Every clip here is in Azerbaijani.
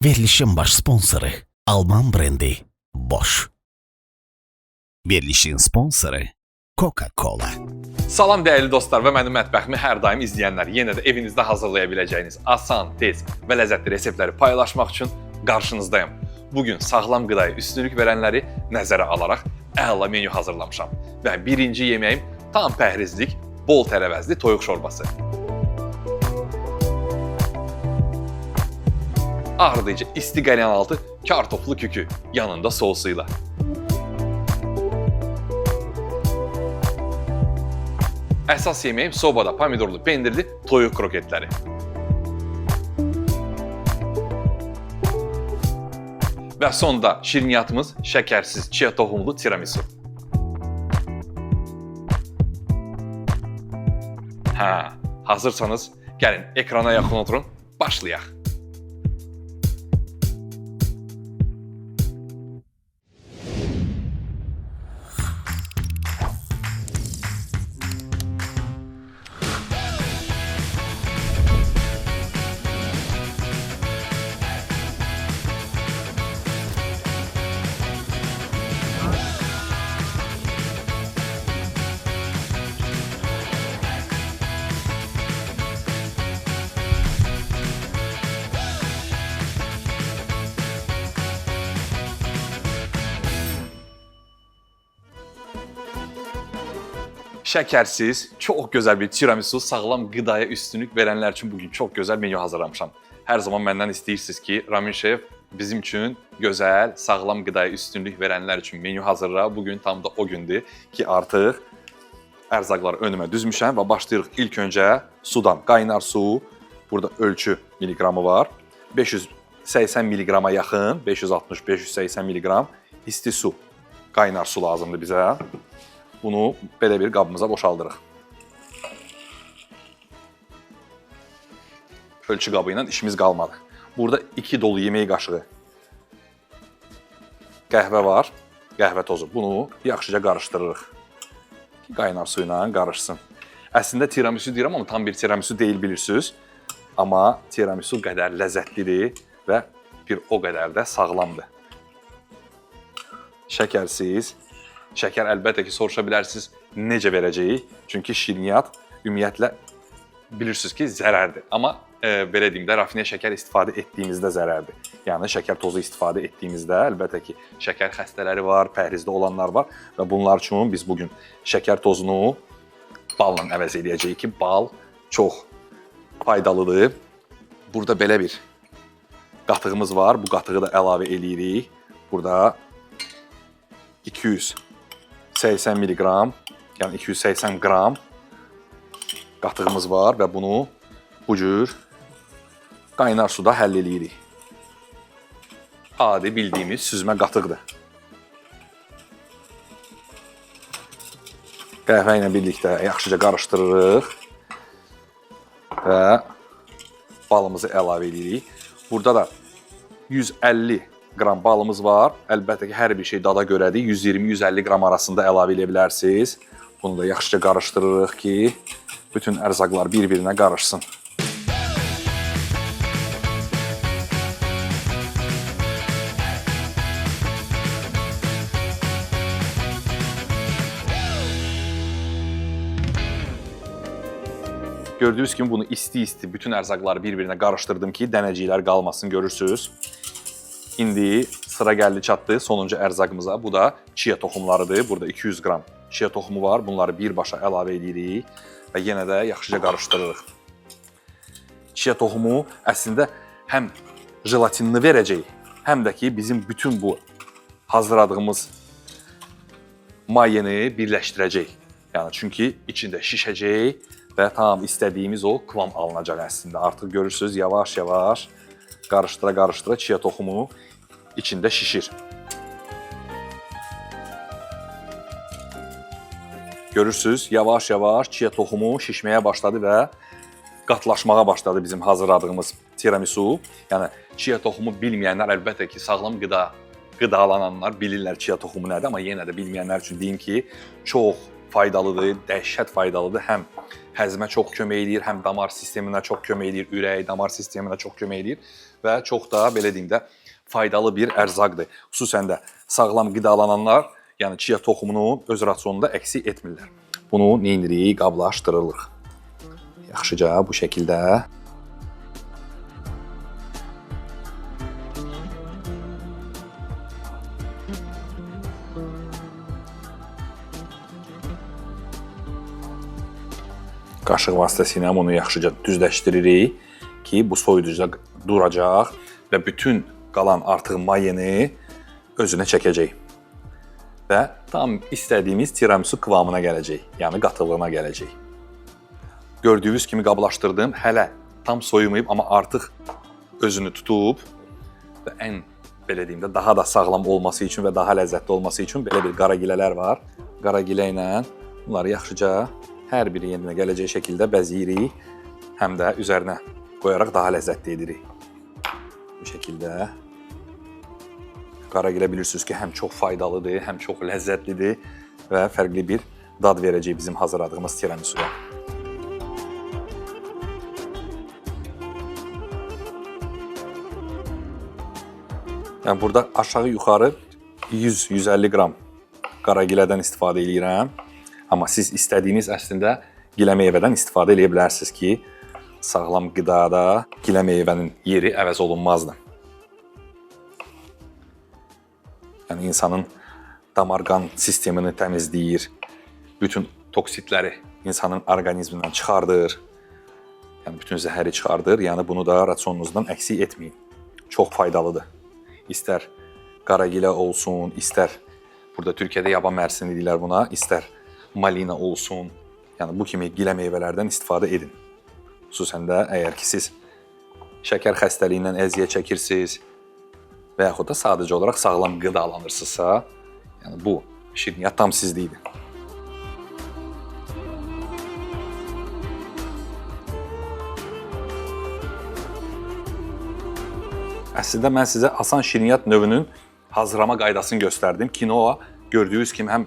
Verilişin baş sponsoru Alman brendi Bosch. Verilişin sponsoru Coca-Cola. Salam dəyərli dostlar və mənim mətbəximi hər daim izləyənlər. Yenə də evinizdə hazırlaya biləcəyiniz asan, tez və ləzzətli reseptləri paylaşmaq üçün qarşınızdayım. Bugün sağlam qidaya üstünlük verənləri nəzərə alaraq əla menyu hazırlamışam. Və birinci yeməyim tam pəhrizlik, bol tərəvəzli toyuq şorbası. Ardıcı isti qəlyanaltı kartoflu kükü yanında sosuyla. Əsas yeməyim sobada pomidorlu, pendirli toyuq kroketləri. Və sonda şirniyyatımız şəkərsiz chia toxumlu tiramisu. Hazırsanız gəlin ekrana yaxın oturun, başlayaq. Şəkərsiz, çox gözəl bir tiramisu, sağlam qidaya üstünlük verənlər üçün bugün çox gözəl menyu hazırlamışam. Hər zaman məndən istəyirsiniz ki, Ramin şef bizim üçün gözəl, sağlam qidaya üstünlük verənlər üçün menyu hazırla. Bugün tam da o gündür ki, artıq ərzaqları önümə düzmüşəm və başlayırıq ilk öncə sudan. Qaynar su, burada ölçü miliqramı var. 580 miliqrama yaxın, 560-580 miliqram isti su, qaynar su lazımdır bizə. Bunu belə bir qabımıza boşaldırıq. Ölçü qabı ilə işimiz qalmadı. Burada 2 dolu yemək qaşığı qəhvə var, qəhvə tozu. Bunu yaxşıca qarışdırırıq ki, qaynar su ilə qarışsın. Əslində tiramisu deyirəm, amma tam bir tiramisu deyil bilirsiniz. Amma tiramisu qədər ləzzətlidir və bir o qədər də sağlamdır. Şəkərsiz. Şəkər əlbəttə ki, soruşa bilərsiniz necə verəcəyik. Çünki şirniyyat ümumiyyətlə bilirsiniz ki, zərərdir. Amma belə deyim də, rafinə şəkər istifadə etdiyimizdə zərərdir. Yəni, şəkər tozu istifadə etdiyimizdə əlbəttə ki, şəkər xəstələri var, pəhrizdə olanlar var və bunlar üçün biz bugün şəkər tozunu balla əvəz edəcəyik ki, bal çox faydalıdır. Burada belə bir qatığımız var. Bu qatığı da əlavə edirik. Burada 280 miliqram, yəni 280 qram qatığımız var və bunu bu cür qaynar suda həll edirik. Adi bildiyimiz süzmə qatıqdır. Qəhvə ilə birlikdə yaxşıca qarışdırırıq və balımızı əlavə edirik. Burada da 150 qram balımız var. Əlbəttə ki, hər bir şey dada görədir. 120-150 qram arasında əlavə edə bilərsiniz. Bunu da yaxşıca qarışdırırıq ki, bütün ərzaqlar bir-birinə qarışsın. Gördüyünüz kimi bunu isti-isti bütün ərzaqları bir-birinə qarışdırdım ki, dənəciklər qalmasın, görürsünüz. İndi sıra gəldi çatdı sonuncu ərzaqımıza. Bu da chia toxumlarıdır. Burada 200 qram chia toxumu var. Bunları birbaşa əlavə edirik və yenə də yaxşıca qarışdırırıq. Chia toxumu əslində həm jelatinini verəcək, həm də ki, bizim bütün bu hazırladığımız mayeni birləşdirəcək. Yəni, çünki içində şişəcək və tam istədiyimiz o kıvam alınacaq əslində. Artıq görürsünüz, yavaş-yavaş qarışdıra-qarışdıra chia toxumu içində şişir. Görürsünüz, yavaş-yavaş chia toxumu şişməyə başladı və qatlaşmağa başladı bizim hazırladığımız tiramisu. Yəni, chia toxumu bilməyənlər əlbəttə ki, sağlam qidalananlar bilirlər chia toxumu nədir, amma yenə də bilməyənlər üçün deyim ki, çox faydalıdır, dəhşət faydalıdır. Həm həzmə çox kömək edir, həm damar sisteminə çox kömək edir, ürək, damar sisteminə çox kömək edir və çox da belə deyim də faydalı bir ərzaqdır. Xüsusən də sağlam qidalananlar, yəni chia toxumunu öz rasionunda əksik etmirlər. Bunu nə edirik? Qablaşdırırıq. Yaxşıca bu şəkildə. Qaşıq vasitəsilə onu yaxşıca düzləşdiririk ki, bu soyuducuda duracaq və bütün qalan artıq mayeni özünə çəkəcək. Və tam istədiyimiz tiramisu kıvamına gələcək, yəni qatılığına gələcək. Gördüyünüz kimi qablaşdırdım, hələ tam soyumayıb, amma artıq özünü tutub və ən belə deyim də daha da sağlam olması üçün və daha ləzzətli olması üçün belə bir qara gilələr var. Qara gilə ilə bunları yaxşıca hər biri yerinə gələcək şəkildə bəzəyirik, həm də üzərinə qoyaraq daha ləzzətli edirik. Bu şəkildə. Qara gilə bilirsiniz ki, həm çox faydalıdır, həm çox ləzzətlidir və fərqli bir dad verəcək bizim hazırladığımız tiramisuya. Yəni burada aşağı-yuxarı 100-150 qram qara gilədən istifadə edirəm. Amma siz istədiyiniz əslində gilə meyvədən istifadə edə bilərsiniz ki, sağlam qidada gilə meyvənin yeri əvəz olunmazdır. Yəni insanın damar-qan sistemini təmizləyir, bütün toksitləri insanın orqanizmindən çıxardır, yəni bütün zəhəri çıxardır, yəni bunu da rasionunuzdan əksik etməyin. Çox faydalıdır. İstər qara gilə olsun, istər burada Türkiyədə yaban mərsini deyirlər buna, istər malina olsun, yəni bu kimi gilə meyvələrdən istifadə edin. Xüsusən də əgər ki siz şəkər xəstəliyindən əziyyət çəkirsiniz və yaxud da sadəcə olaraq sağlam qidalanırsınızsa, yəni bu şirniyyat tam sizlikdir. Əslində mən sizə asan şirniyyat növünün hazırlama qaydasını göstərdim. Kinoa gördüyünüz kimi həm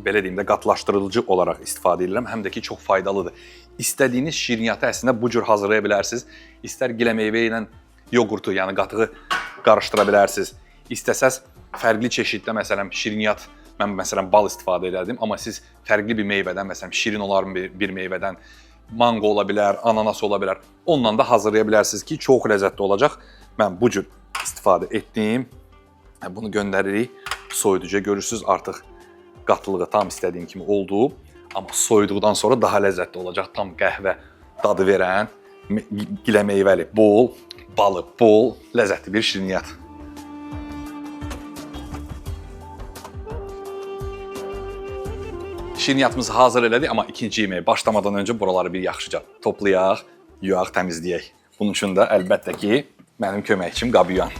belə deyim də qatlaşdırıcı olaraq istifadə edirəm, həm də ki çox faydalıdır. İstədiyiniz şirniyyatı əslində bu cür hazırlaya bilərsiniz. İstər gilə meyvə ilə yoğurtu, yəni qatığı qarışdıra bilərsiniz. İstəsəz fərqli çeşiddə məsələn şirniyyat, mən məsələn bal istifadə edirdim, amma siz fərqli bir meyvədən, məsələn şirin olar bir meyvədən, mango ola bilər, ananas ola bilər, ondan da hazırlaya bilərsiniz ki, çox ləzzətli olacaq. Mən bu cür istifadə etdim. Bunu göndəririk soyuducuya, görürsünüz artıq qatılığı tam istədiyim kimi oldu. Amma soyuduqdan sonra daha ləzzətli olacaq. Tam qəhvə dadı verən, gilə meyvəli, bol, balı, bol, ləzzətli bir şirniyyat. Şirniyyatımızı hazır elədik, amma ikinci yeməyə başlamadan öncə buraları bir yaxşıca toplayaq, yuyaq, təmizləyək. Bunun üçün də əlbəttə ki, mənim köməkçim qabıyan.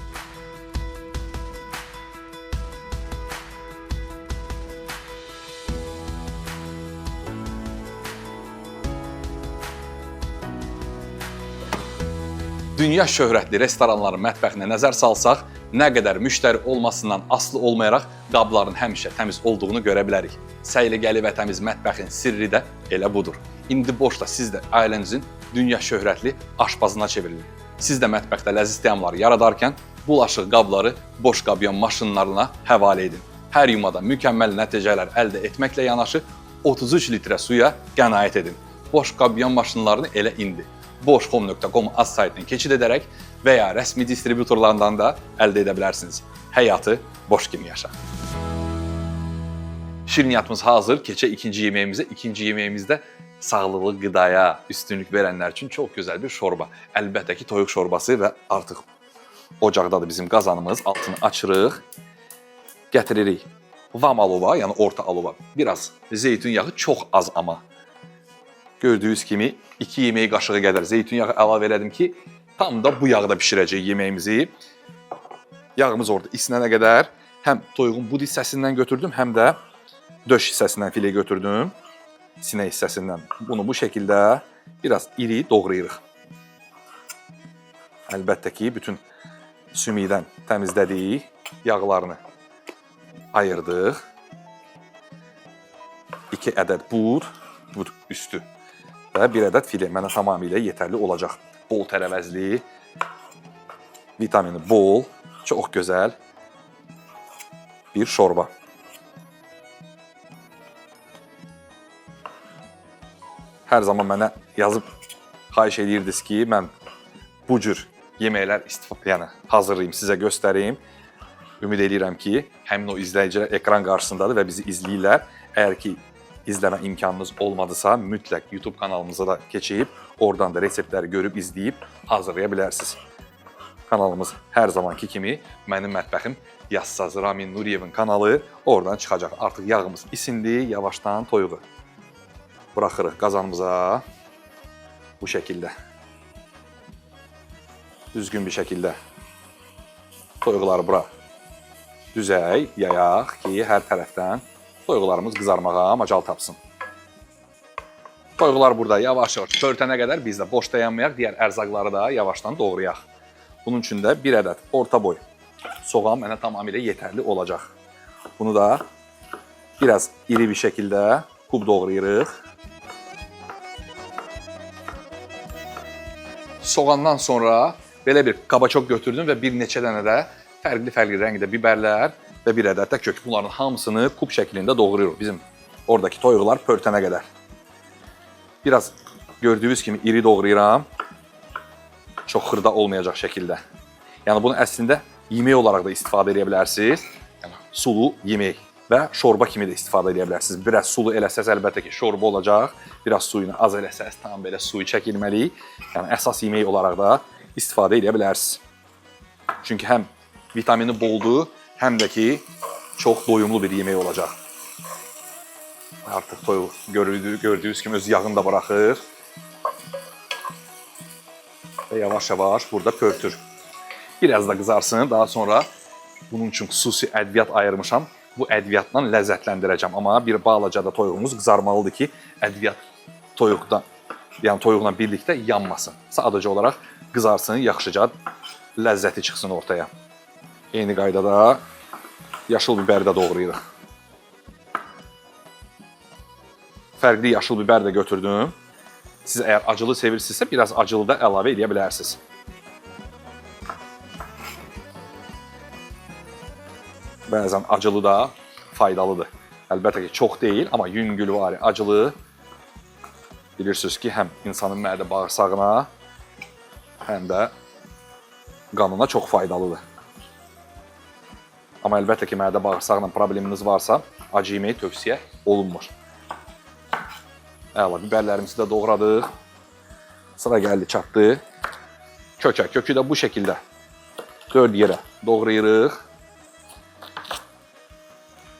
Dünya şöhrətli restoranların mətbəxinə nəzər salsaq, nə qədər müştəri olmasından asılı olmayaraq qabların həmişə təmiz olduğunu görə bilərik. Səliqəli və təmiz mətbəxin sirri də elə budur. İndi boşda siz də ailənizin dünya şöhrətli aşpazına çevrilin. Siz də mətbəxdə ləziz təamlar yaradarkən bulaşıq qabları boş qabyan maşınlarına həvalə edin. Hər yumada mükəmməl nəticələr əldə etməklə yanaşı 33 litrə suya qənaət edin. Boş qabyan maşınlarını elə indi boşhome.com az saytını keçid edərək və ya rəsmi distributorlarından da əldə edə bilərsiniz. Həyatı boş kimi yaşa. Şirniyyatımız hazır. Keçək ikinci yeməyimizə. İkinci yeməyimizdə sağlıqlı qidaya üstünlük verənlər üçün çox gözəl bir şorba. Əlbəttə ki, toyuq şorbası və artıq ocaqdadır bizim qazanımız. Altını açırıq. Gətiririk vam alova, yəni orta alova. Biraz zeytun yağı, çox az amma. Gördüyünüz kimi 2 yemək qaşığı qədər zeytun yağı əlavə elədim ki, tam da bu yağda bişirəcək yeməyimizi. Yağımız orada isinənə qədər həm toyuğun bud hissəsindən götürdüm, həm də döş hissəsindən filə götürdüm. Sinə hissəsindən. Bunu bu şəkildə biraz iri doğrayırıq. Əlbəttə ki, bütün sümükdən təmizlədik, yağlarını ayırdıq. 2 ədəd bud üstü və 1 ədəd filə mənə tamamilə yetərli olacaq. Bol tərəvəzli, vitamini bol, çox gözəl bir şorba. Hər zaman mənə yazıb xahiş edirdiniz ki, mən bu cür yeməklər hazırlayım, sizə göstəreyim. Ümid edirəm ki, həmin o izləyicilər ekran qarşısındadır və bizi izləyirlər. Əgər ki, izləmə imkanınız olmadısa, mütləq YouTube kanalımıza da keçib, oradan da reseptləri görüb, izləyib hazırlaya bilərsiniz. Kanalımız hər zamanki kimi mənim mətbəxim Yazsaz Ramin Nuriyevin kanalı oradan çıxacaq. Artıq yağımız isindi, yavaşdan toyuğu buraxırıq qazanımıza bu şəkildə. Düzgün bir şəkildə toyuqları bura düzək, yayaq ki, hər tərəfdən toyuqlarımız qızarmağa macal tapsın. Toyuqlar burada yavaş-yavaş pörtənə qədər biz də boş dayanmayaq, digər ərzaqları da yavaşdan doğrayaq. Bunun üçün də 1 ədəd orta boy soğan mənə tamamilə yetərli olacaq. Bunu da biraz iri bir şəkildə kub doğrayırıq. Soğandan sonra belə bir qabaçok götürdüm və bir neçə dənə də fərqli rəngdə bibərlər və 1 ədəd də kök. Bunların hamısını kub şəklində doğrayırıq. Bizim oradakı toyuqlar pörtənə qədər. Biraz gördüyünüz kimi iri doğrayıram. Çox xırda olmayacaq şəkildə. Yəni bunu əslində yemək olaraq da istifadə edə bilərsiniz. Yəni sulu yemək və şorba kimi də istifadə edə bilərsiniz. Biraz sulu eləsəz əlbəttə ki, şorba olacaq. Biraz suyunu az eləsəz tam belə suyu çəkilməli. Yəni əsas yemək olaraq da istifadə edə bilərsiniz. Çünki həm vitamini boldur, həm də ki, çox doyumlu bir yemək olacaq. Artıq toyuq gördüyünüz kimi öz yağını da bıraxır. Və yavaş-yavaş burada pörtür. Biraz da qızarsın, daha sonra bunun üçün xüsusi ədviyyat ayırmışam. Bu ədviyyatla ləzzətləndirəcəm. Amma bir balaca da toyuğumuz qızarmalıdır ki, ədviyyat toyuqla birlikdə yanmasın. Sadəcə olaraq qızarsın, yaxşıca ləzzəti çıxsın ortaya. Eyni qaydada yaşıl biberi də doğrayırıq. Fərqli yaşıl biber də götürdüm. Siz əgər acılı sevirsinizsə, biraz acılı da əlavə edə bilərsiniz. Bəzən acılı da faydalıdır. Əlbəttə ki, çox deyil, amma yüngülvari acılı bilirsiniz ki, həm insanın mədə bağırsağına, həm də qanına çox faydalıdır. Amma əlbəttə ki, mədə bağırsaqla probleminiz varsa, acı yeməyi tövsiyə olunmur. Əla, biberlərimizi də doğradıq. Sıra gəldi, çatdı. Kökə. Kökü də bu şəkildə 4 yerə doğrayırıq.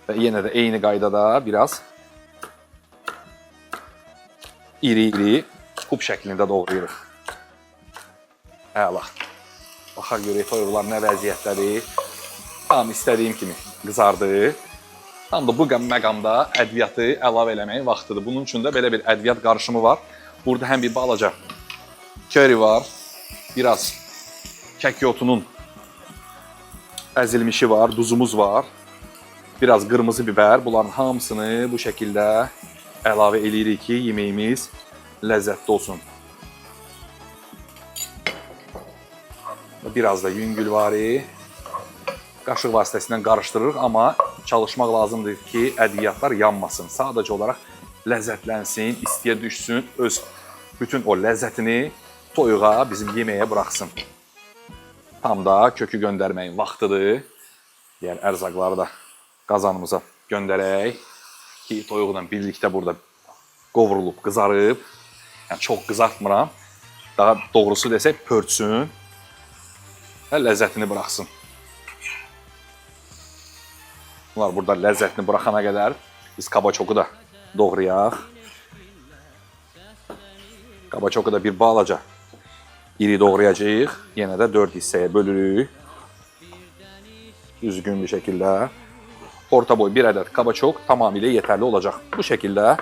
Və yenə də eyni qaydada biraz iri-iri kub şəklində doğrayırıq. Əla. Baxaq görək toyuqlar nə vəziyyətdədir. Tam istədiyim kimi qızardı. Tam da bu məqamda ədviyyatı əlavə eləməyin vaxtıdır. Bunun üçün də belə bir ədviyyat qarışımı var. Burada həm bir balaca köri var, biraz kək yotunun əzilmişi var, duzumuz var, biraz qırmızı biber. Bunların hamısını bu şəkildə əlavə eləyirik ki, yeməyimiz ləzzətli olsun. Biraz da yüngülvari qaşıq vasitəsindən qarışdırırıq, amma çalışmaq lazımdır ki, ədviyyatlar yanmasın. Sadəcə olaraq ləzzətlənsin, istiyə düşsün, öz bütün o ləzzətini toyuğa, bizim yeməyə buraxsın. Tam da kökü göndərməyin vaxtıdır. Digər ərzaqları da qazanımıza göndərək ki, toyuqla birlikdə burada qovrulub, qızarıb. Yəni, çox qızartmıram. Daha doğrusu desək, pörtsün və ləzzətini buraxsın. Bunlar burada ləzzətini buraxana qədər biz qabaçoku da doğrayaq. Qabaçoku da bir balaca iri doğrayacağıq. Yenə də 4 hissəyə bölürük. Düzgün bir şəkildə. Orta boy 1 ədəd qabaçok tamamilə yetərli olacaq. Bu şəkildə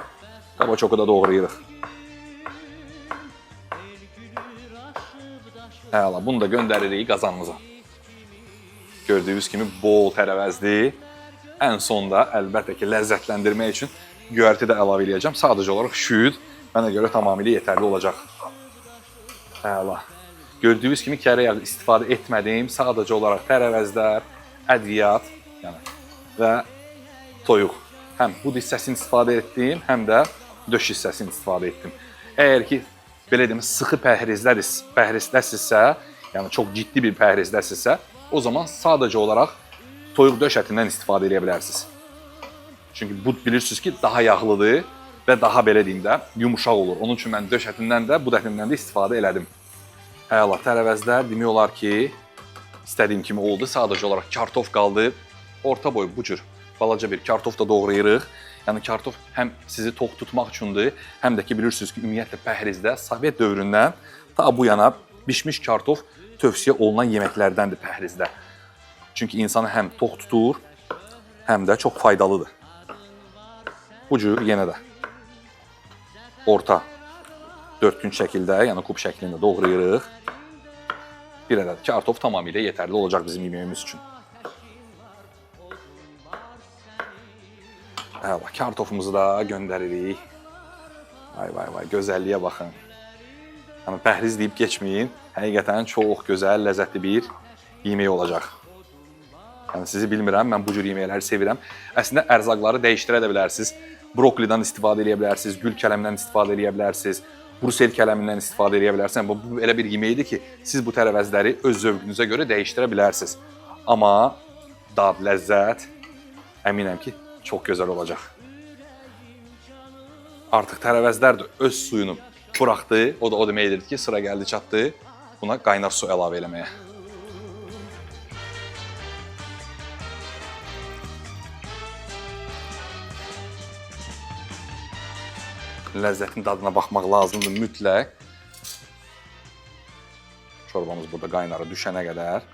qabaçoku da doğrayırıq. Əla, bunu da göndəririk qazanımıza. Gördüyünüz kimi bol tərəvəzli. Ən sonda əlbəttə ki, ləzzətləndirmək üçün göyərti də əlavə edəcəm. Sadəcə olaraq şüd mənə görə tamamilə yetərli olacaq. Əla. Gördüyünüz kimi kərə yağı istifadə etmədim. Sadəcə olaraq tərəvəzlər, ədviyyat və toyuq. Həm bud hissəsini istifadə etdim, həm də döş hissəsini istifadə etdim. Əgər ki, belə deyim, sıxı pəhrizdəsinizsə, yəni çox ciddi bir pəhrizdəsinizsə, o zaman sadəcə olaraq toyuq döş ətindən istifadə edə bilərsiniz. Çünki bud bilirsiniz ki, daha yağlıdır və daha belə deyim də yumuşaq olur. Onun üçün mən döş ətindən də, bud ətindən də istifadə elədim. Əla, tərəvəzlər demək olar ki, istədiyim kimi oldu. Sadəcə olaraq kartof qaldı. Orta boy bu cür balaca bir kartof da doğrayırıq. Yəni kartof həm sizi tox tutmaq üçündür, həm də ki bilirsiniz ki, ümumiyyətlə pəhrizdə Sovet dövründən ta bu yana bişmiş kartof tövsiyə olunan yeməklərdəndir pəhrizdə. Çünki insanı həm tox tutur, həm də çox faydalıdır. Bu cür yenə də orta dörtgün şəkildə, yəni kub şəklində doğrayırıq. Bir ədəd kartof tamamilə yetərli olacaq bizim yeməyimiz üçün. Əla, kartofumuzu da göndəririk. Vay, gözəlliyə baxın. Yəni, pəhriz deyib geçməyin. Həqiqətən çox gözəl, ləzzətli bir yemək olacaq. Yəni, sizi bilmirəm, mən bu cür yeməkləri sevirəm. Əslində, ərzaqları dəyişdirə də bilərsiniz. Brokolidən istifadə edə bilərsiniz, gül kələmindən istifadə edə bilərsiniz, Brusel kələmindən istifadə edə bilərsiniz. Bu elə bir yeməkdir ki, siz bu tərəvəzləri öz zövqünüzə görə dəyişdirə bilərsiniz. Amma dad, ləzzət, əminəm ki, çox gözəl olacaq. Artıq tərəvəzlər də öz suyunu buraxdı. O da o demək edirdi ki, sıra gəldi çatdı. Buna qaynar su əlavə eləməyə. Ləzzətin dadına baxmaq lazımdır mütləq. Çorbamız burada qaynara düşənə qədər.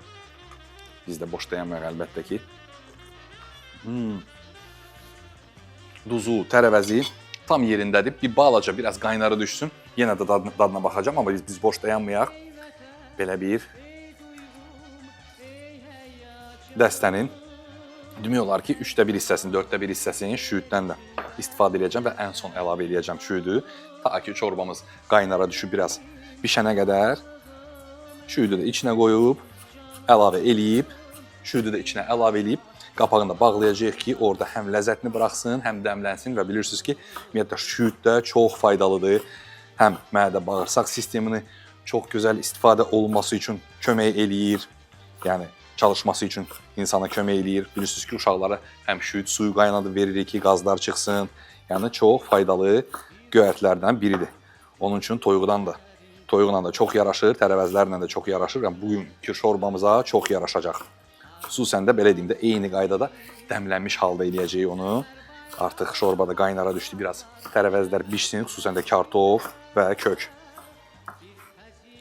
Biz də boş dayanmayaq əlbəttə ki. Duzu, tərəvəzi tam yerindədir. Bir balaca, biraz qaynara düşsün. Yenə də dadına baxacağım, amma biz boş dayanmayaq. Belə bir dəstənin demək olar ki, 1/3 hissəsini, 4/1 hissəsini şüddən də istifadə edəcəm və ən son əlavə edəcəm şüdü. Ta ki, çorbamız qaynara düşüb biraz bişənə qədər şüdü də içinə qoyub, əlavə eləyib, şüdü də içinə əlavə eləyib, qapağını da bağlayacağıq ki, orada həm ləzzətini buraxsın, həm dəmlənsin və bilirsiniz ki, ümumiyyətlə şüd də çox faydalıdır. Həm mədə-bağırsaq sistemini çox gözəl istifadə olunması üçün kömək eləyir, yəni çalışması üçün insana kömək eləyir. Bilirsiniz ki, uşaqlara həm şüd suyu qaynadıb veririk ki, qazlar çıxsın. Yəni çox faydalı göyərtilərdən biridir. Onun üçün toyuqla da çox yaraşır, tərəvəzlərlə də çox yaraşır. Yəni bugünkü şorbamıza çox yaraşacaq. Xüsusən də belə deyim də eyni qaydada dəmlənmiş halda eləyəcəyik onu. Artıq şorbada qaynara düşdü, biraz tərəvəzlər bişsin, xüsusən də kartof və kök.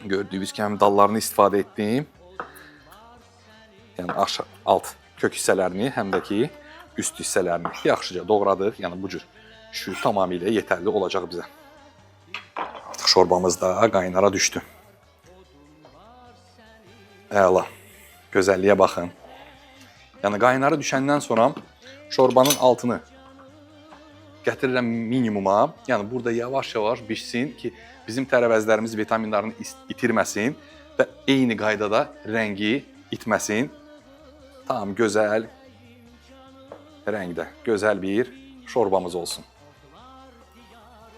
Gördüyünüz kimi həm dallarını istifadə etdim. Yəni alt kök hissələrini, həm də ki üst hissələrini yaxşıca doğradıq. Yəni bu cür şüd tamamilə yetərli olacaq bizə. Artıq şorbamız da qaynara düşdü. Əla, gözəlliyə baxın. Yəni qaynara düşəndən sonra şorbanın altını gətirirəm minimuma. Yəni burada yavaş-yavaş bişsin ki, bizim tərəvəzlərimiz vitaminlərini itirməsin və eyni qaydada rəngi itməsin. Tam gözəl rəngdə, gözəl bir şorbamız olsun.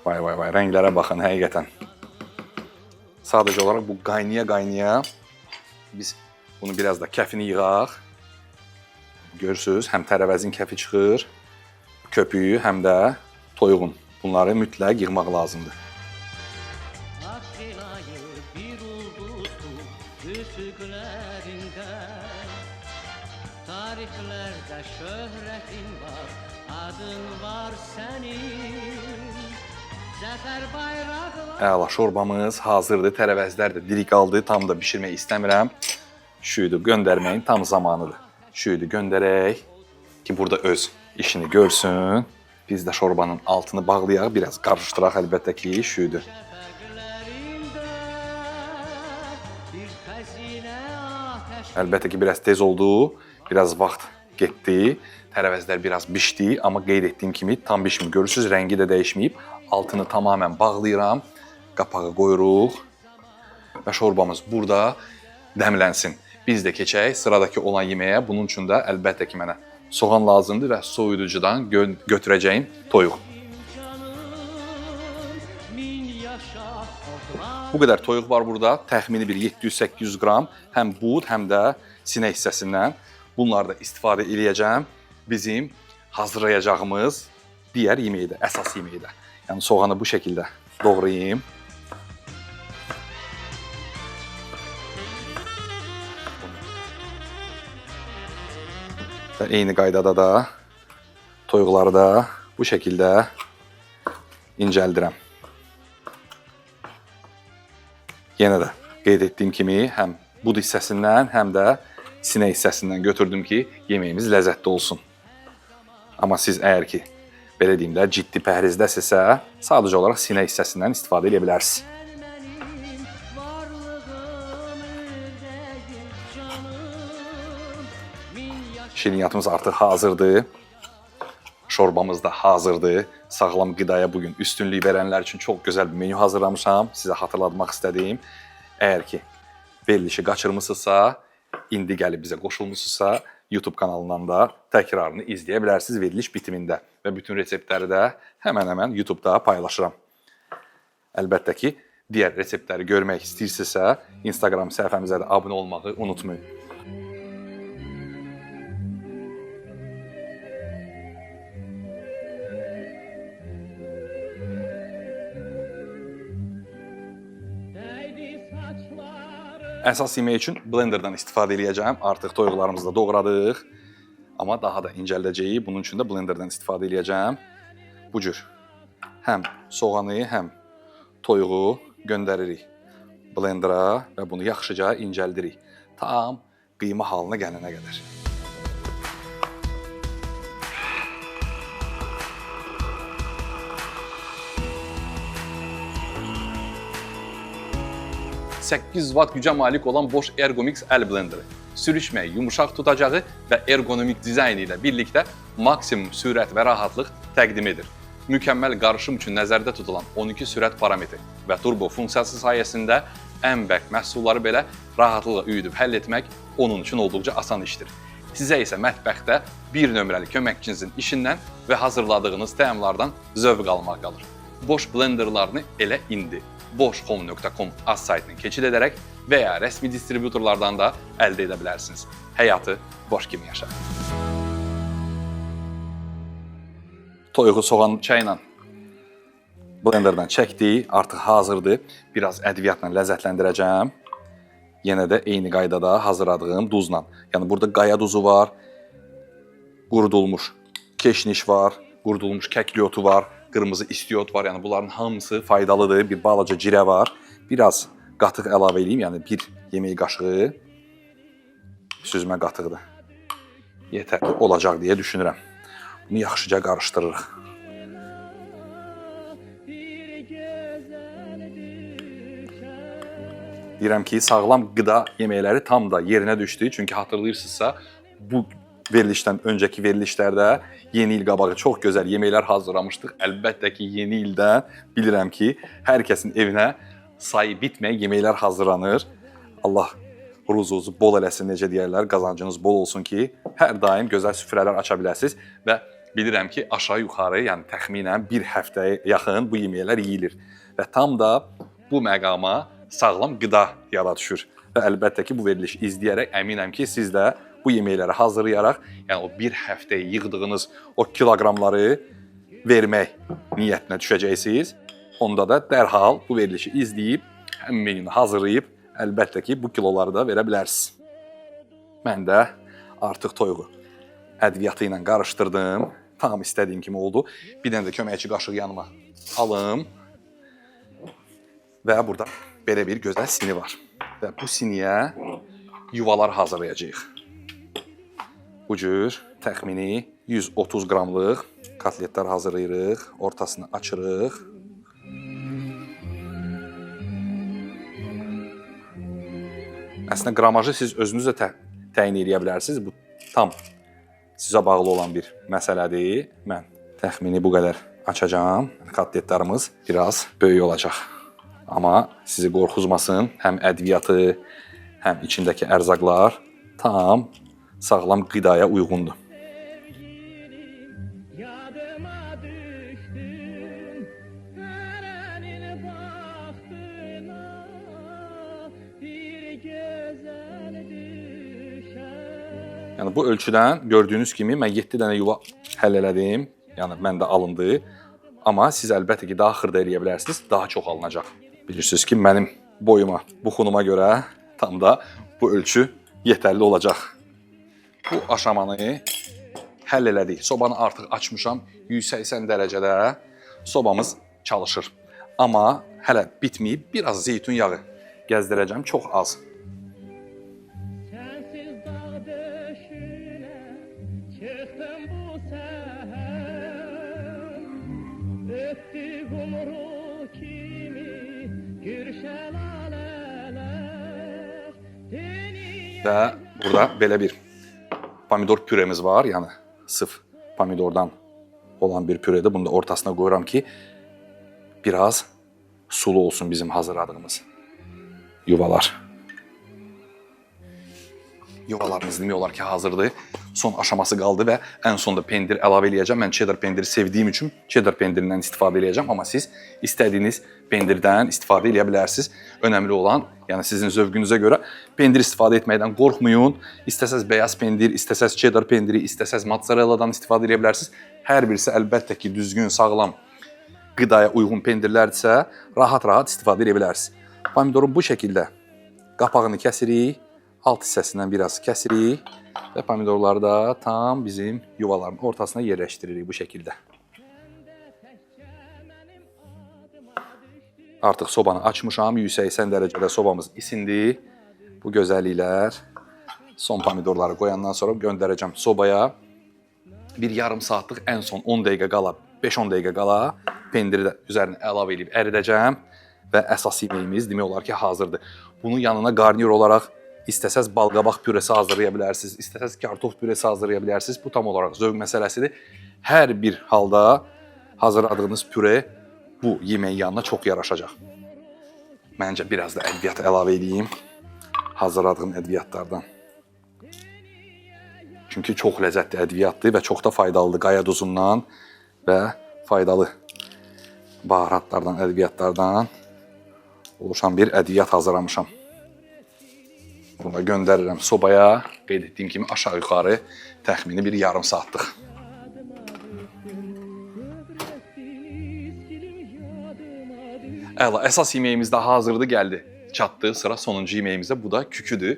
Vay, rənglərə baxın həqiqətən. Sadəcə olaraq bu qaynaya biz bunu biraz da kəfini yığaq. Görürsünüz, həm tərəvəzin kəfi çıxır, köpüyü, həm də toyuğun. Bunları mütləq yığmaq lazımdır. Tarixlərdə şöhrətin var, adın var sənin, zəfər bayraqlar. Əla, şorbamız hazırdır, tərəvəzlər də diri qaldı, tam da bişirmək istəmirəm. Şüydü göndərməyin tam zamanıdır. Şüydü göndərək ki, burada öz işini görsün. Biz də şorbanın altını bağlayaq, biraz qarışdıraq əlbəttə ki, şüydü. Əlbəttə ki, biraz tez oldu. Biraz vaxt getdi. Tərəvəzlər biraz bişdi, amma qeyd etdiyim kimi tam bişmir. Görürsüz, rəngi də dəyişməyib. Altını tamamilə bağlayıram. Qapağı qoyuruq və şorbamız burada dəmlənsin. Biz də keçək sıradakı olan yeməyə. Bunun üçün də əlbəttə ki, mənə soğan lazımdır və soyuducudan götürəcəyim toyuq. Bu qədər toyuq var burada. Təxmini bir 700-800 qram. Həm bud, həm də sinə hissəsindən. Bunları da istifadə edəcəm. Bizim hazırlayacağımız digər yeməyi də, əsas yeməyi də. Yəni soğanı bu şəkildə doğrayayım. Və eyni qaydada da toyuqları da bu şəkildə incəldirəm. Yenə də qeyd etdiyim kimi həm bud hissəsindən, həm də sinə hissəsindən götürdüm ki, yeməyimiz ləzzətli olsun. Amma siz əgər ki, belə deyim də, ciddi pəhrizdəsinizsə, sadəcə olaraq sinə hissəsindən istifadə edə bilərsiniz. Şirniyyatımız artıq hazırdır. Şorbamız da hazırdır. Sağlam qidaya bugün üstünlük verənlər üçün çox gözəl bir menyu hazırlamışam. Sizə xatırlatmaq istədiyim. Əgər ki, verilişi qaçırmısınızsa, indi gəlib bizə qoşulmuşsunuzsa, YouTube kanalından da təkrarını izləyə bilərsiniz veriliş bitimində. Və bütün reseptləri də həmən-həmən YouTube'da paylaşıram. Əlbəttə ki, digər reseptləri görmək istəyirsinizsə, Instagram səhifəmizə də abunə olmağı unutmayın. Əsas yemək üçün blenderdan istifadə edəcəm. Artıq toyuqlarımızı da doğradıq. Amma daha da incəldəcəyik. Bunun üçün də blenderdan istifadə edəcəm. Bu cür həm soğanı, həm toyuğu göndəririk blendera və bunu yaxşıca incəldirik. Tam qıyma halına gələnə qədər. %800 watt gücə malik olan Bosch Ergomix əl blenderi. Sürüşməyi yumuşaq tutacağı və ergonomik dizaynı ilə birlikdə maksimum sürət və rahatlıq təqdim edir. Mükəmməl qarışım üçün nəzərdə tutulan 12 sürət parametri və turbo funksiyası sayəsində ən bərk məhsulları belə rahatlıqla üyüdüb həll etmək onun üçün olduqca asan işdir. Sizə isə mətbəxdə bir nömrəli köməkçinizin işindən və hazırladığınız təamlardan zövq almaq qalır. Bosch blenderlarını elə indi boschhome.com az saytını keçid edərək və ya rəsmi distributorlardan da əldə edə bilərsiniz. Həyatı Bosch kimi yaşa. Toyuğu soğan çayla blenderdan çəkdik, artıq hazırdır. Biraz ədviyyatla ləzzətləndirəcəm. Yenə də eyni qaydada hazırladığım duzla. Yəni burada qaya duzu var, qurudulmuş keşniş var, qurudulmuş kəkliyotu var, qırmızı istiyot var, yəni bunların hamısı faydalıdır. Bir balaca cirə var. Biraz qatıq əlavə edeyim, yəni bir yemək qaşığı süzmə qatıqdır. Yetərli olacaq deyə düşünürəm. Bunu yaxşıca qarışdırırıq. Deyirəm ki, sağlam qida yeməkləri tam da yerinə düşdü. Çünki hatırlayırsınızsa, bu verilişdən öncəki verilişlərdə yeni il qabağı çox gözəl yeməklər hazırlamışdıq. Əlbəttə ki, yeni ildə bilirəm ki, hər kəsin evinə sayı bitməyən yeməklər hazırlanır. Allah ruzunuzu bol eləsin, necə deyərlər, qazancınız bol olsun ki, hər daim gözəl süfrələr aça biləsiniz və bilirəm ki, aşağı-yuxarı, yəni təxminən bir həftəyə yaxın bu yeməklər yeyilir və tam da bu məqama sağlam qida yada düşür. Və əlbəttə ki, bu verilişi izləyərək əminəm ki, siz də bu yeməkləri hazırlayaraq, yəni o bir həftəyə yığdığınız o kiloqramları vermək niyyətinə düşəcəksiniz. Onda da dərhal bu verilişi izləyib, həm menünü hazırlayıb, əlbəttə ki, bu kiloları da verə bilərsiniz. Mən də artıq toyuğu ədviyyatı ilə qarışdırdım. Tam istədiyim kimi oldu. Bir dənə də köməkçi qaşığı yanıma alım. Və burada belə bir gözəl sini var. Və bu siniyə yuvalar hazırlayacağıq. Bu cür təxmini 130 qramlıq kotletlər hazırlayırıq. Ortasını açırıq. Əslində qramajı siz özünüz də təyin edə bilərsiniz. Bu tam sizə bağlı olan bir məsələdir. Mən təxmini bu qədər açacağam. Kotletlərimiz biraz böyük olacaq. Amma sizi qorxuzmasın, həm ədviyyatı, həm içindəki ərzaqlar tam sağlam qidaya uyğundur. Yadıma düşdün Hərənin baxdığına Bir gözəl düşər Yəni bu ölçüdən gördüyünüz kimi mən 7 dənə yuva həll elədim. Yəni məndə alındı. Amma siz əlbəttə ki, daha xırda eləyə bilərsiniz, daha çox alınacaq. Bilirsiniz ki, mənim boyuma, buxunuma görə tam da bu ölçü yetərli olacaq. Bu aşamanı həll elədik. Sobanı artıq açmışam. 180 dərəcədə sobamız çalışır. Amma hələ bitməyib. Biraz zeytun yağı gəzdirəcəm. Çox az. Sənsiz dağ döşünə Çıxdım bu səhər Öpdü qumru kimi Gürşəlalələr Və burada belə bir pomidor püremiz var. Yəni sıf pomidordan olan bir püredir. Bunu da ortasına qoyuram ki, biraz sulu olsun bizim hazırladığımız yuvalar. Yuvalarımız demək olar ki, hazırdır. Son aşaması qaldı və ən sonda pendir əlavə eləyəcəm. Mən cheddar pendiri sevdiyim üçün cheddar pendirindən istifadə eləyəcəm. Amma siz istədiyiniz pendirdən istifadə eləyə bilərsiniz. Önəmli olan, yəni sizin zövqünüzə görə pendir istifadə etməkdən qorxmayın. İstəsəz beyaz pendir, istəsəz cheddar pendiri, istəsəz mozzarelladan istifadə eləyə bilərsiniz. Hər birisi əlbəttə ki, düzgün, sağlam, qidaya uyğun pendirlərdirsə, rahat-rahat istifadə eləyə bilərsiniz. Pomidorun bu şəkildə qapağını kəsirik. Alt hissəsindən biraz kəsirik və pomidorları da tam bizim yuvaların ortasına yerləşdiririk bu şəkildə. Artıq sobanı açmışam, 180 dərəcədə sobamız isindi. Bu gözəlliklər son pomidorları qoyandan sonra göndərəcəm sobaya. Bir yarım saatlıq ən son 10 dəqiqə qala, 5-10 dəqiqə qala pendiri də üzərinə əlavə edib əridəcəm və əsas yeməyimiz demək olar ki, hazırdır. Bunun yanına qarnir olaraq İstəsəz balqabaq püresi hazırlaya bilərsiniz, istəsəz kartof püresi hazırlaya bilərsiniz. Bu tam olaraq zövq məsələsidir. Hər bir halda hazırladığınız püre bu yeməyin yanına çox yaraşacaq. Məncə biraz da ədviyyat əlavə edeyim. Hazırladığım ədviyyatlardan. Çünki çox ləzzətli ədviyyatdır və çox da faydalıdır. Qaya duzundan və faydalı baharatlardan, ədviyyatlardan oluşan bir ədviyyat hazırlamışam. Bunu da göndərirəm sobaya. Qeyd etdiyim kimi aşağı-yuxarı təxmini bir yarım saatlıq. Əla, əsas yeməyimiz də hazırdır, gəldi. Çatdı, sıra sonuncu yeməyimizdə. Bu da küküdür.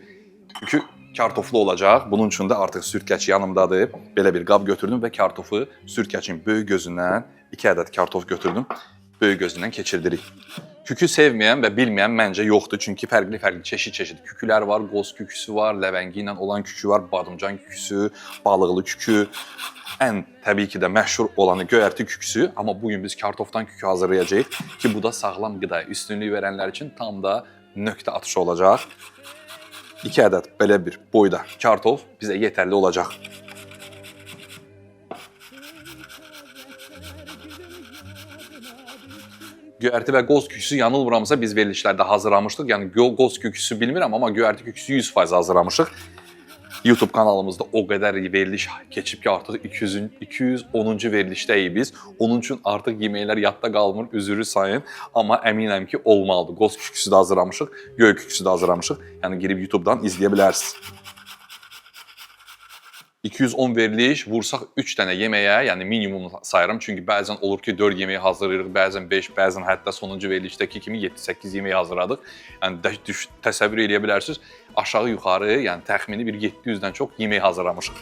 Kükü kartoflu olacaq. Bunun üçün də artıq sürtkəç yanımdadır. Belə bir qab götürdüm və kartofu sürtkəçin böyük gözündən 2 ədəd kartof götürdüm. Böyük gözündən keçirdirik. Kükü sevməyən və bilməyən məncə yoxdur. Çünki fərqli-fərqli çeşid kükülər var. Qoz küküsü var, ləvəngi ilə olan kükü var, badımcan küküsü, balıqlı kükü. Ən təbii ki də məşhur olanı göyərti küküsü. Amma bugün biz kartofdan kükü hazırlayacağıq ki, bu da sağlam qidaya üstünlük verənlər üçün tam da nöqtə atışı olacaq. 2 ədəd belə bir boyda kartof bizə yetərli olacaq. Göyərti və qoz küküsü yanılmıramsa biz verilişlərdə hazırlamışdıq. Yəni qoz küküsü bilmirəm, amma göyərti küküsü 100% hazırlamışıq. YouTube kanalımızda o qədər veriliş keçib ki, artıq 210-cu verilişdəyik biz. Onun üçün artıq yeməklər yadda qalmır, üzürü sayın. Amma əminəm ki, olmalıdır. Qoz küküsü də hazırlamışıq, göy küküsü də hazırlamışıq. Yəni girib YouTube'dan izləyə bilərsiniz. 210 veriliş, vursaq 3 dənə yeməyə, yəni minimum sayıram. Çünki bəzən olur ki, 4 yeməyi hazırlayırıq, bəzən 5, bəzən hətta sonuncu verilişdəki kimi 7-8 yeməyi hazırladıq. Yəni təsəvvür eləyə bilərsiniz, aşağı-yuxarı, yəni təxmini bir 700-dən çox yemək hazırlamışıq.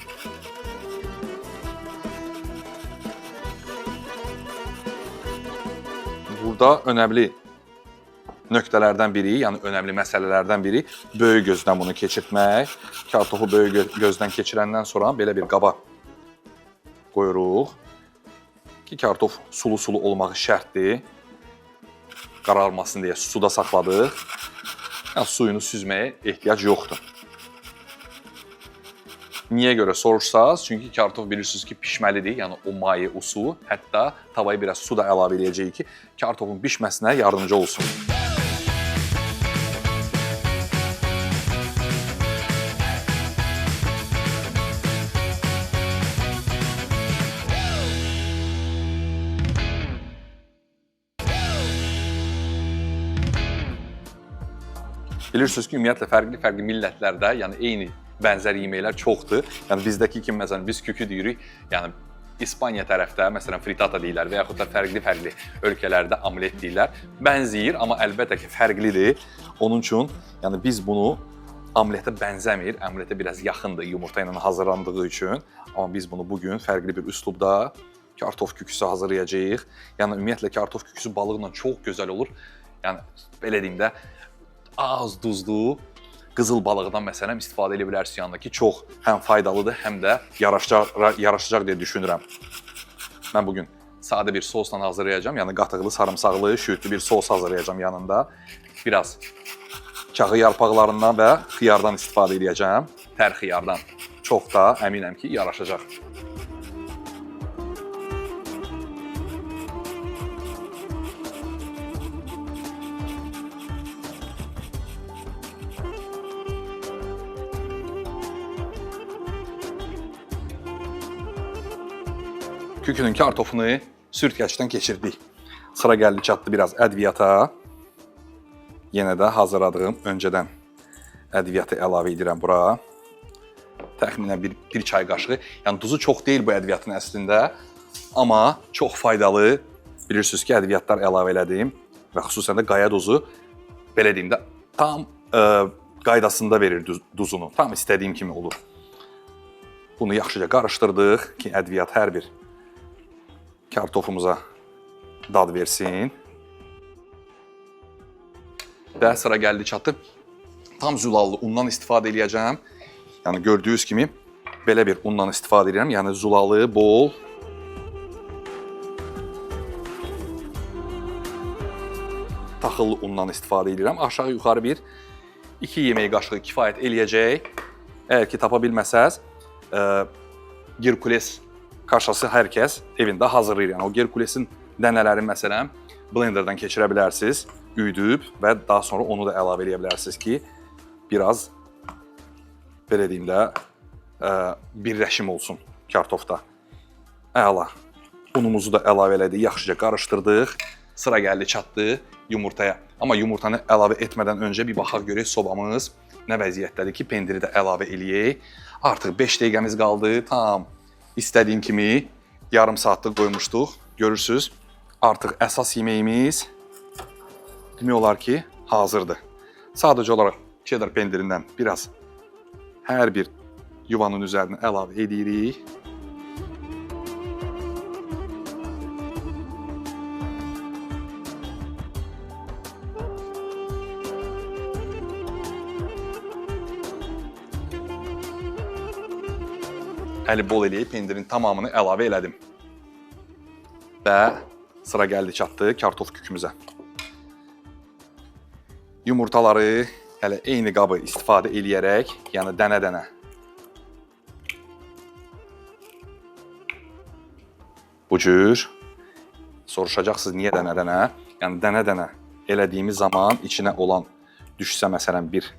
Burada önəmli nöqtələrdən biri, yəni önəmli məsələlərdən biri böyük gözdən bunu keçirtmək. Kartofu böyük gözdən keçirəndən sonra belə bir qaba qoyuruq ki, kartof sulu-sulu olmağı şərtdir. Qararmasın deyə suda saxladıq. Yəni, suyunu süzməyə ehtiyac yoxdur. Niyə görə soruşsaz? Çünki kartof bilirsiniz ki, pişməlidir. Yəni o maye, o su, hətta tavaya biraz su da əlavə edəcəyik ki, kartofun bişməsinə yardımcı olsun. Bilirsiniz ki, ümumiyyətlə fərqli millətlərdə, yəni eyni bənzər yeməklər çoxdur. Yəni bizdəki kimi məsələn biz kükü deyirik, yəni İspaniya tərəfdə məsələn fritata deyirlər və yaxud da fərqli ölkələrdə omlet deyirlər. Bənzəyir, amma əlbəttə ki, fərqlidir. Onun üçün yəni biz bunu omletə bənzəmir, omletə biraz yaxındır yumurta ilə hazırlandığı üçün. Amma biz bunu bugün fərqli bir üslubda kartof küküsü hazırlayacağıq. Yəni ümumiyyətlə kartof küküsü balıqla çox gözəl olur. Yəni belə deyim də az duzlu qızıl balıqdan məsələn istifadə edə bilərsiniz yanında ki, çox həm faydalıdır, həm də yaraşacaq deyə düşünürəm. Mən bugün sadə bir sosla hazırlayacağam, yəni qatıqlı, sarımsaqlı, şüyütlü bir sos hazırlayacağım yanında. Biraz kağı yarpaqlarından və xiyardan istifadə edəcəm. Tər xiyardan çox da əminəm ki, yaraşacaq. Kükünün kartofunu sürtkəçdən keçirdik. Sıra gəldi çatdı biraz ədviyyata. Yenə də hazırladığım öncədən ədviyyatı əlavə edirəm bura. Təxminən bir çay qaşığı. Yəni duzu çox deyil bu ədviyyatın əslində. Amma çox faydalı. Bilirsiniz ki, ədviyyatlar əlavə elədim. Və xüsusən də qaya duzu, belə deyim də, tam qaydasında verir duzunu. Tam istədiyim kimi olur. Bunu yaxşıca qarışdırdıq ki, ədviyyat hər bir kartofumuza dad versin. Və sıra gəldi çatdı. Tam zulallı undan istifadə edəcəm. Yəni gördüyünüz kimi belə bir undan istifadə edirəm. Yəni zulalı, bol. Taxıllı undan istifadə edirəm. Aşağı yuxarı bir 2 yemək qaşığı kifayət eləyəcək. Əgər ki tapa bilməsəz, Herkules kaşası hər kəs evində hazırlayır. Yəni o Herkulesin dənələrini məsələn blenderdan keçirə bilərsiniz, üydüb və daha sonra onu da əlavə edə bilərsiniz ki, biraz belə deyim də birləşim olsun kartofda. Əla. Unumuzu da əlavə elədik, yaxşıca qarışdırdıq. Sıra gəldi çatdı yumurtaya. Amma yumurtanı əlavə etmədən öncə bir baxaq görək sobamız nə vəziyyətdədir ki, pendiri də əlavə eləyək. Artıq 5 dəqiqəmiz qaldı. Tam istədiyim kimi yarım saatlıq qoymuşduq. Görürsünüz, artıq əsas yeməyimiz demək olar ki, hazırdır. Sadəcə olaraq cheddar pendirindən biraz hər bir yuvanın üzərinə əlavə edirik. Əli bol eləyib pendirin tamamını əlavə elədim. Və sıra gəldi çatdı kartof kükümüzə. Yumurtaları hələ eyni qabı istifadə eləyərək, yəni dənə-dənə bu cür soruşacaqsınız niyə dənə-dənə? Yəni dənə-dənə elədiyimiz zaman içinə olan düşsə məsələn bir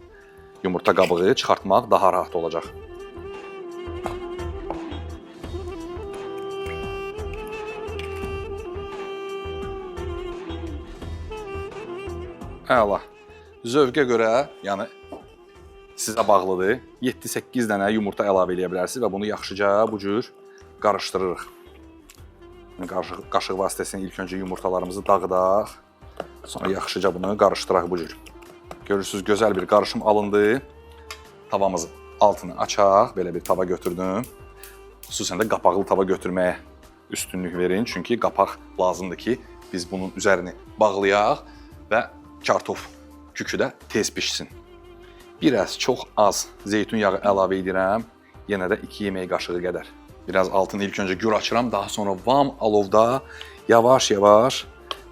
yumurta qabığı çıxartmaq daha rahat olacaq. Əla. Zövqə görə, yəni sizə bağlıdır. 7-8 dənə yumurta əlavə edə bilərsiniz və bunu yaxşıca bu cür qarışdırırıq. Qaşıq vasitəsilə ilk öncə yumurtalarımızı dağıdaq. Sonra yaxşıca bunu qarışdıraq bu cür. Görürsünüz, gözəl bir qarışım alındı. Tavamızın altını açaq. Belə bir tava götürdüm. Xüsusən də qapaqlı tava götürməyə üstünlük verin. Çünki qapaq lazımdır ki, biz bunun üzərini bağlayaq və kartof kükü də tez pişsin. Biraz çox az zeytun yağı əlavə edirəm. Yenə də 2 yemək qaşığı qədər. Biraz altını ilk öncə gür açıram. Daha sonra vam alovda yavaş-yavaş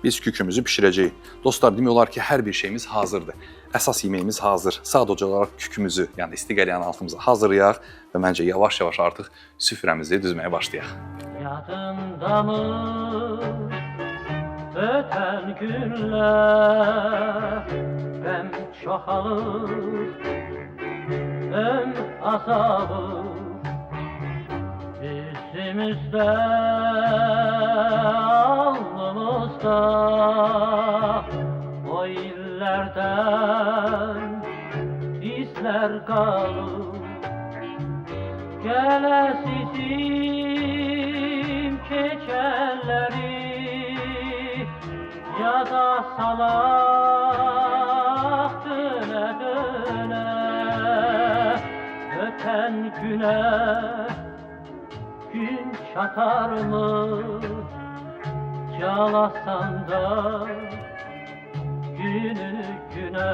biz kükümüzü pişirəcəyik. Dostlar, demək olar ki, hər bir şeyimiz hazırdır. əsas yeməyimiz hazır. Sadəcə olaraq kükümüzü, yəni isti qəlyanın altımızı hazırlayaq və məncə yavaş-yavaş artıq süfrəmizi düzməyə başlayaq. Yadında mı öten günler? Hem çoğalır hem azalır yüzümüzde, alnımızda o illerden izler kalır. Gelesizim keçenleri ya da salak döne döne öten güne gün çatar mı? Calasan da günü güne.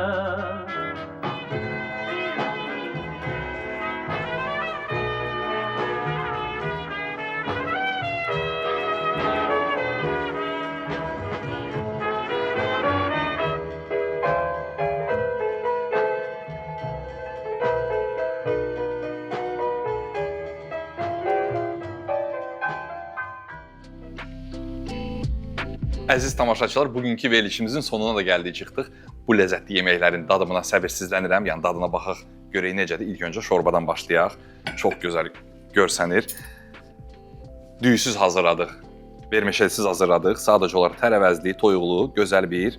Əziz tamaşaçılar, bugünkü verilişimizin sonuna da gəldik, çıxdıq. Bu ləzzətli yeməklərin dadımına səbirsizlənirəm. Yəni dadına baxaq, görək necədir. İlk öncə şorbadan başlayaq. Çox gözəl görsənir. Düyüsüz hazırladıq, vermeşəlsiz hazırladıq. Sadəcə olaraq tərəvəzli, toyuqlu, gözəl bir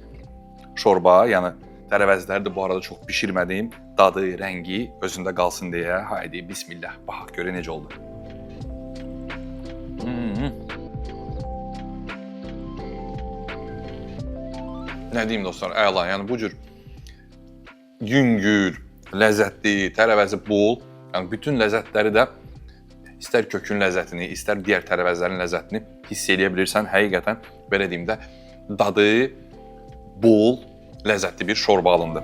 şorba. Yəni tərəvəzləri də bu arada çox bişirmədim. Dadı, rəngi özündə qalsın deyə. Haydi, bismillah. Baxaq, görək necə oldu. Nə deyim dostlar, əla. Yəni bu cür yüngül, ləzzətli, tərəvəzi bol, yəni bütün ləzzətləri də istər kökün ləzzətini, istər digər tərəvəzlərin ləzzətini hiss edə bilirsən. Həqiqətən belə deyim də dadı bol, ləzzətli bir şorba alındı.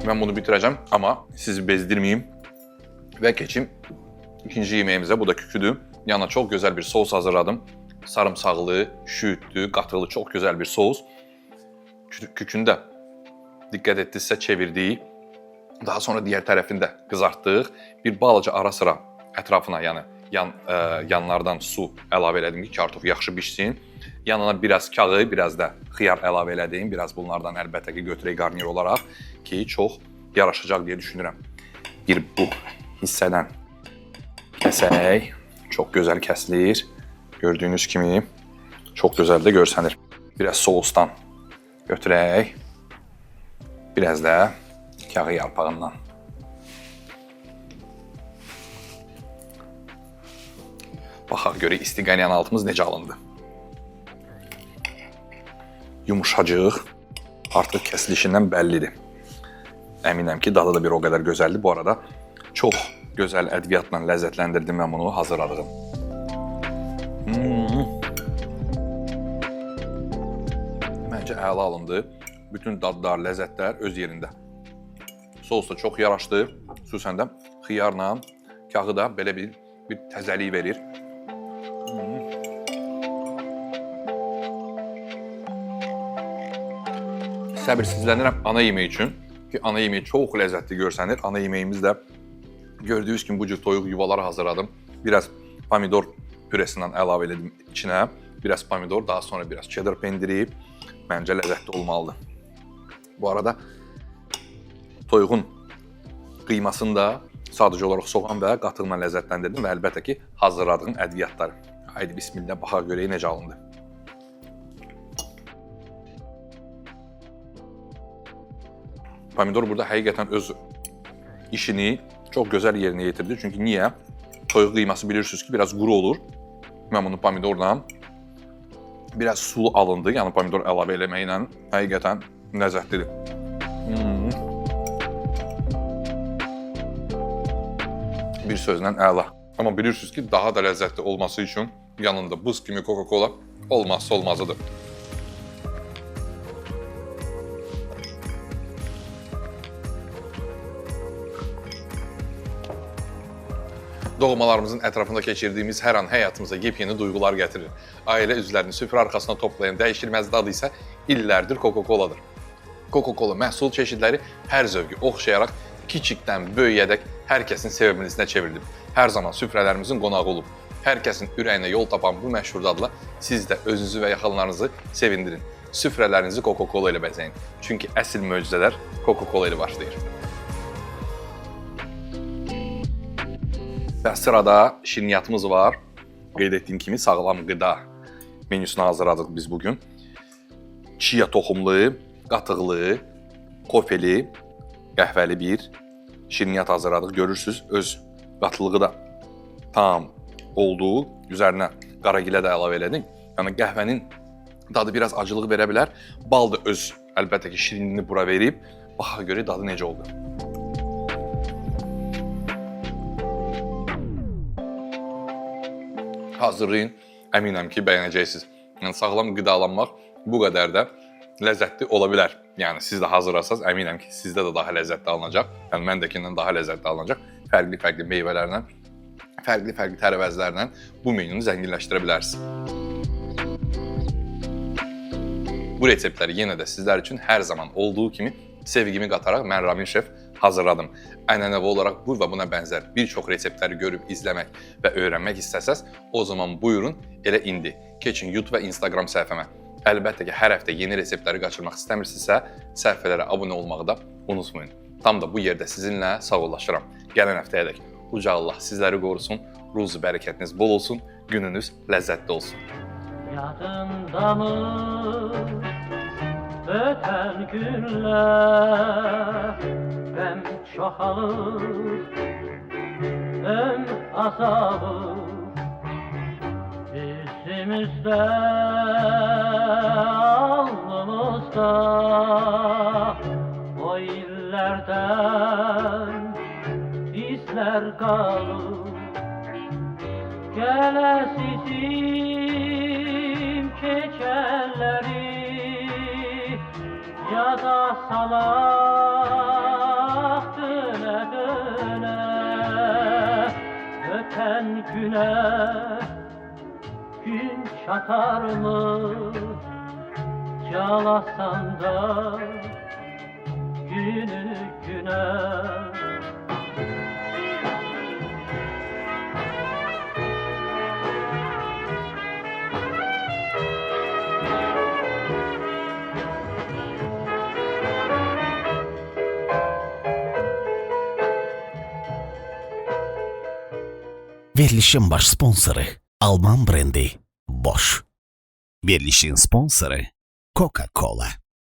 Mən bunu bitirəcəm, amma sizi bezdirməyim və keçim ikinci yeməyimizə. Bu da küküdür. Yanına çox gözəl bir sos hazırladım. Sarımsaqlı, şüyüdlü, qatıqlı çox gözəl bir sos. Kükünü də diqqət etdinizsə çevirdik. Daha sonra digər tərəfini də qızartdıq. Bir balaca ara sıra ətrafına, yəni yanlardan su əlavə elədim ki, kartof yaxşı bişsin. Yanına biraz kağı, biraz da xiyar əlavə elədim. Biraz bunlardan əlbəttə ki, götürək qarnir olaraq ki, çox yaraşacaq deyə düşünürəm. Bir bu hissədən kəsək. Çox gözəl kəsilir. Gördüyünüz kimi çox gözəl də görsənir. Biraz sousdan götürək. Biraz da kağı yarpağından. Baxaq görək isti qəlyanın altımız necə alındı. Yumuşacıq. Artıq kəsilişindən bəllidir. Əminəm ki, dadı da bir o qədər gözəldir. Bu arada çox gözəl ədviyyatla ləzzətləndirdim mən bunu hazırladığım. Məncə əla alındı. Bütün dadlar, ləzzətlər öz yerində. Sos da çox yaraşdı. Xüsusən də xiyarla, kağı da belə bir təzəlik verir. Səbirsizlənirəm ana yemək üçün ki, ana yemək çox ləzzətli görsənir. Ana yeməyimiz də gördüyünüz kimi bu cür toyuq yuvaları hazırladım. Biraz pomidor püresindən əlavə elədim içinə. Biraz pomidor, daha sonra biraz cheddar pendiri. Məncə ləzzətli olmalıdır. Bu arada toyuğun qıymasını da sadəcə olaraq soğan və qatıqla ləzzətləndirdim və əlbəttə ki, hazırladığım ədviyyatları. Haydi bismillah, baxaq görək necə alındı. Pomidor burada həqiqətən öz işini çox gözəl yerinə yetirdi. Çünki niyə? Toyuq qıyması bilirsiniz ki, biraz quru olur. Mən bunu pomidorla biraz sulu alındı. Yəni pomidor əlavə eləməklə həqiqətən ləzzətlidir. Bir sözlə əla. Amma bilirsiniz ki, daha da ləzzətli olması üçün yanında buz kimi Coca-Cola olmazsa olmazıdır. Doğmalarımızın ətrafında keçirdiyimiz hər an həyatımıza yepyeni duyğular gətirir. Ailə üzvlərini süfrə arxasına toplayan dəyişilməz dadı isə illərdir Coca-Coladır. Coca-Cola məhsul çeşidləri hər zövqü oxşayaraq kiçikdən böyüyədək hər kəsin sevimlilisinə çevrilib. Hər zaman süfrələrimizin qonağı olub. Hər kəsin ürəyinə yol tapan bu məşhur dadla siz də özünüzü və yaxınlarınızı sevindirin. Süfrələrinizi Coca-Cola ilə bəzəyin. Çünki əsl möcüzələr Coca-Cola ilə başlayır. Və sırada şirniyyatımız var. Qeyd etdiyim kimi sağlam qida menüsünü hazırladıq biz bugün. Chia toxumlu, qatıqlı, kofeli, qəhvəli bir şirniyyat hazırladıq. Görürsünüz, öz qatılığı da tam olduğu, üzərinə qaragilə də əlavə elədik. Yəni qəhvənin dadı biraz acılıq verə bilər. Bal da öz, əlbəttə ki, şirinliğini bura verib. Baxa görə dadı necə oldu. Hazırlayın, əminəm ki, bəyənəcəksiniz. Yəni sağlam qidalanmaq bu qədər də ləzzətli ola bilər. Yəni siz də hazırlasanız, əminəm ki, sizdə də daha ləzzətli alınacaq. Yəni məndəkindən daha ləzzətli alınacaq. Fərqli-fərqli meyvələrlə, fərqli-fərqli tərəvəzlərlə bu menünü zənginləşdirə bilərsiniz. Bu reseptləri yenə də sizlər üçün hər zaman olduğu kimi sevgimi qataraq mən Ramin Şef hazırladım. Ənənəvi olaraq bu və buna bənzər bir çox reseptləri görüb izləmək və öyrənmək istəsəz, o zaman buyurun elə indi. Keçin YouTube və Instagram səhifəmə. Əlbəttə ki, hər həftə yeni reseptləri qaçırmaq istəmirsinizsə, səhifələrə abunə olmağı da unutmayın. Tam da bu yerdə sizinlə sağollaşıram. Gələn həftəyədək Uca Allah sizləri qorusun, ruzu bərəkətiniz bol olsun, gününüz ləzzətli olsun. Yadındamı öten günler, qəm çoxalır, ömr azabı üstümüzdə, alnımızda o illərdən izlər qalır. Gələsizim keçənləri yada salaq dönə-dönə, ötən günə gün çatarmı, calasan da günü günə. Verilişin baş sponsoru Alman brendi Bosch. Verilişin sponsoru Coca-Cola.